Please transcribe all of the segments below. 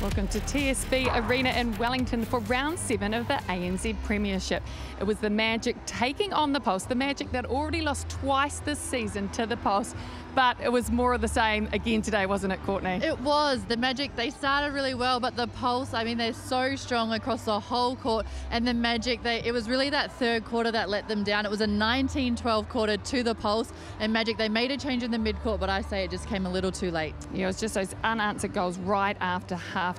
Welcome to TSB Arena in Wellington for round 7 of the ANZ Premiership. It was the Magic taking on the Pulse, the Magic that already lost twice this season to the Pulse, but it was more of the same again today, wasn't it, Courtney? It was. The Magic, they started really well, but the Pulse, I mean, they're so strong across the whole court, and the Magic, it was really that third quarter that let them down. It was a 19-12 quarter to the Pulse, and Magic, they made a change in the mid-court, but I say it just came a little too late. Yeah, it was just those unanswered goals right after half-time.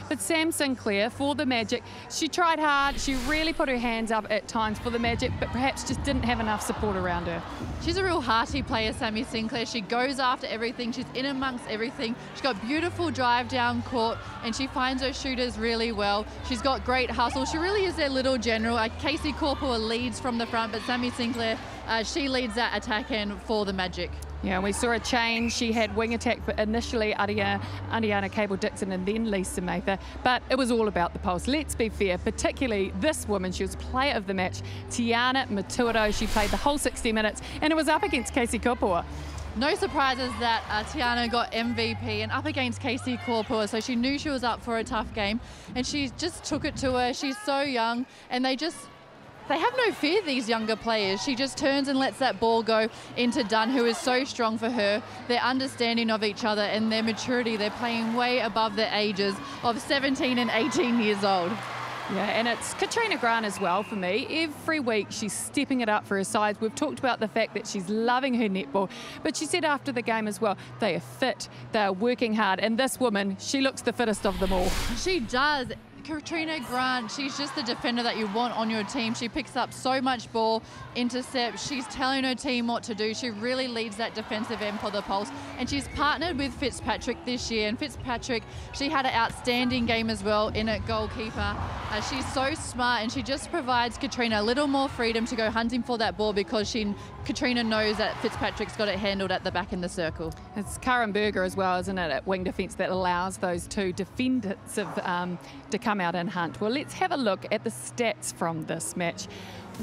But Sam Sinclair, for the Magic, she tried hard, she really put her hands up at times for the Magic, but perhaps just didn't have enough support around her. She's a real hearty player, Sammy Sinclair. She goes after everything, she's in amongst everything. She's got beautiful drive down court, and she finds her shooters really well. She's got great hustle. She really is their little general. Casey Corpora leads from the front, but Sammy Sinclair, she leads that attack end for the Magic. Yeah, we saw a change. She had wing attack, but initially Adiana Cable-Dixon and then Lisa Mather. But it was all about the Pulse. Let's be fair, particularly this woman. She was player of the match, Tiana Matuaro. She played the whole 60 minutes, and it was up against Casey Corpora. No surprises that Tiana got MVP and up against Casey Corpora, so she knew she was up for a tough game, and she just took it to her. She's so young, and they have no fear, these younger players. She just turns and lets that ball go into Dunn, who is so strong for her. Their understanding of each other and their maturity, they're playing way above their ages of 17 and 18 years old. Yeah, and it's Katrina Grant as well for me. Every week she's stepping it up for her sides. We've talked about the fact that she's loving her netball, but she said after the game as well, they are fit, they are working hard, and this woman, she looks the fittest of them all. She does. Katrina Grant, she's just the defender that you want on your team. She picks up so much ball, intercepts. She's telling her team what to do. She really leads that defensive end for the Pulse. And she's partnered with Fitzpatrick this year. And Fitzpatrick, she had an outstanding game as well in at goalkeeper. She's so smart, and she just provides Katrina a little more freedom to go hunting for that ball because Katrina knows that Fitzpatrick's got it handled at the back in the circle. It's Karen Berger as well, isn't it, at wing defence that allows those two defenders to come out and hunt. Well, let's have a look at the stats from this match.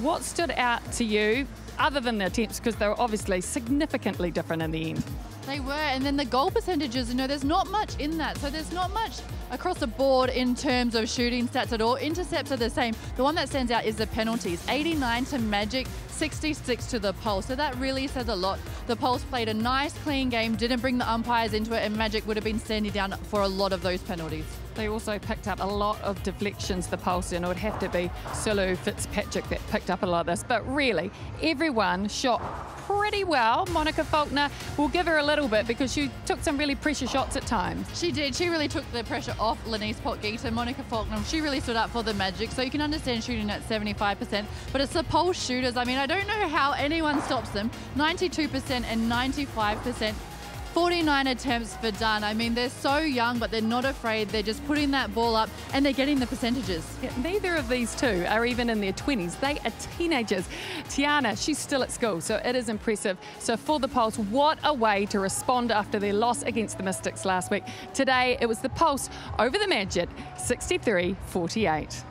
What stood out to you, other than the attempts, because they were obviously significantly different in the end? They were, and then the goal percentages, there's not much in that. So there's not much across the board in terms of shooting stats at all. Intercepts are the same. The one that stands out is the penalties. 89 to Magic, 66 to the Pulse. So that really says a lot. The Pulse played a nice, clean game, didn't bring the umpires into it, and Magic would have been standing down for a lot of those penalties. They also picked up a lot of deflections, the Pulse, and it would have to be Sulu Fitzpatrick that picked up a lot of this. But really, everyone shot pretty well. Monica Faulkner, will give her a little bit because she took some really pressure shots at times. She did. She really took the pressure off Lenise Potgieter. Monica Faulkner, she really stood up for the Magic. So you can understand shooting at 75%, but it's the Pulse shooters. I mean, I don't know how anyone stops them. 92% and 95%. 49 attempts for Dunn. I mean, they're so young, but they're not afraid. They're just putting that ball up, and they're getting the percentages. Yeah, neither of these two are even in their 20s. They are teenagers. Tiana, she's still at school, so it is impressive. So for the Pulse, what a way to respond after their loss against the Mystics last week. Today, it was the Pulse over the Magic, 63-48.